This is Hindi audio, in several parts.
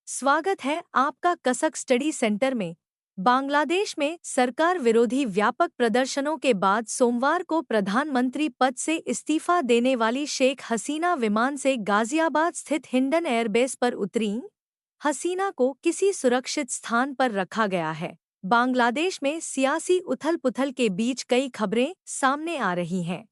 स्वागत है आपका कसक स्टडी सेंटर में। बांग्लादेश में सरकार विरोधी व्यापक प्रदर्शनों के बाद सोमवार को प्रधानमंत्री पद से इस्तीफा देने वाली शेख हसीना विमान से गाजियाबाद स्थित हिंडन एयरबेस पर उतरीं। हसीना को किसी सुरक्षित स्थान पर रखा गया है। बांग्लादेश में सियासी उथल-पुथल के बीच कई खबरें सामने आ रही हैं।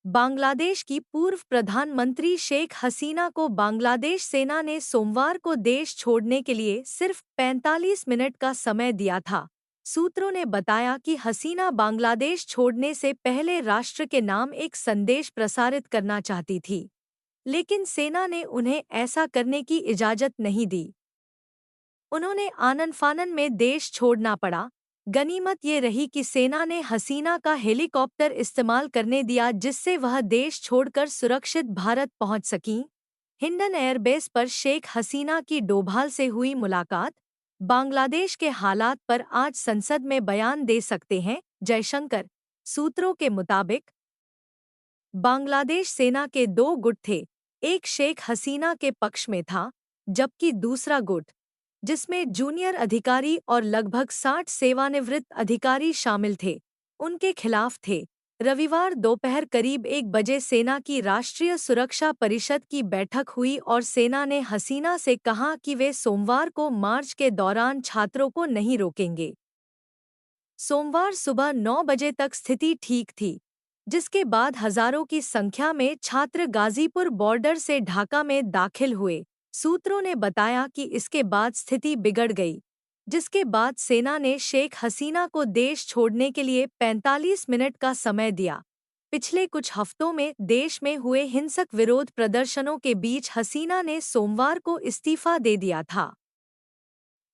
बांग्लादेश की पूर्व प्रधानमंत्री शेख हसीना को बांग्लादेश सेना ने सोमवार को देश छोड़ने के लिए सिर्फ 45 मिनट का समय दिया था। सूत्रों ने बताया कि हसीना बांग्लादेश छोड़ने से पहले राष्ट्र के नाम एक संदेश प्रसारित करना चाहती थी, लेकिन सेना ने उन्हें ऐसा करने की इजाज़त नहीं दी। उन्होंने आनन-फानन में देश छोड़ना पड़ा। गनीमत ये रही कि सेना ने हसीना का हेलीकॉप्टर इस्तेमाल करने दिया, जिससे वह देश छोड़कर सुरक्षित भारत पहुंच सकीं। हिंडन एयरबेस पर शेख हसीना की डोभाल से हुई मुलाकात। बांग्लादेश के हालात पर आज संसद में बयान दे सकते हैं जयशंकर। सूत्रों के मुताबिक बांग्लादेश सेना के 2 गुट थे। एक शेख हसीना के पक्ष में था, जबकि दूसरा गुट, जिसमें जूनियर अधिकारी और लगभग 60 सेवानिवृत्त अधिकारी शामिल थे, उनके खिलाफ थे। रविवार दोपहर करीब 1 बजे सेना की राष्ट्रीय सुरक्षा परिषद की बैठक हुई और सेना ने हसीना से कहा कि वे सोमवार को मार्च के दौरान छात्रों को नहीं रोकेंगे। सोमवार सुबह 9 बजे तक स्थिति ठीक थी, जिसके बाद हजारों की संख्या में छात्र गाजीपुर बॉर्डर से ढाका में दाखिल हुए। सूत्रों ने बताया कि इसके बाद स्थिति बिगड़ गई, जिसके बाद सेना ने शेख हसीना को देश छोड़ने के लिए 45 मिनट का समय दिया। पिछले कुछ हफ्तों में देश में हुए हिंसक विरोध प्रदर्शनों के बीच हसीना ने सोमवार को इस्तीफा दे दिया था।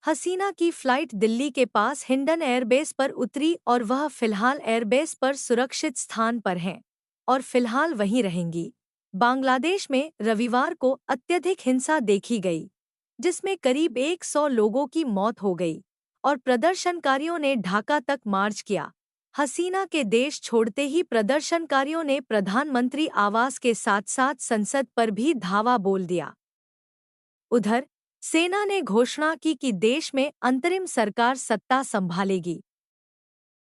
हसीना की फ्लाइट दिल्ली के पास हिंडन एयरबेस पर उतरी और वह फिलहाल एयरबेस पर सुरक्षित स्थान पर हैं और फिलहाल वहीं रहेंगी। बांग्लादेश में रविवार को अत्यधिक हिंसा देखी गई, जिसमें करीब 100 लोगों की मौत हो गई और प्रदर्शनकारियों ने ढाका तक मार्च किया। हसीना के देश छोड़ते ही प्रदर्शनकारियों ने प्रधानमंत्री आवास के साथ-साथ संसद पर भी धावा बोल दिया। उधर सेना ने घोषणा की कि देश में अंतरिम सरकार सत्ता संभालेगी।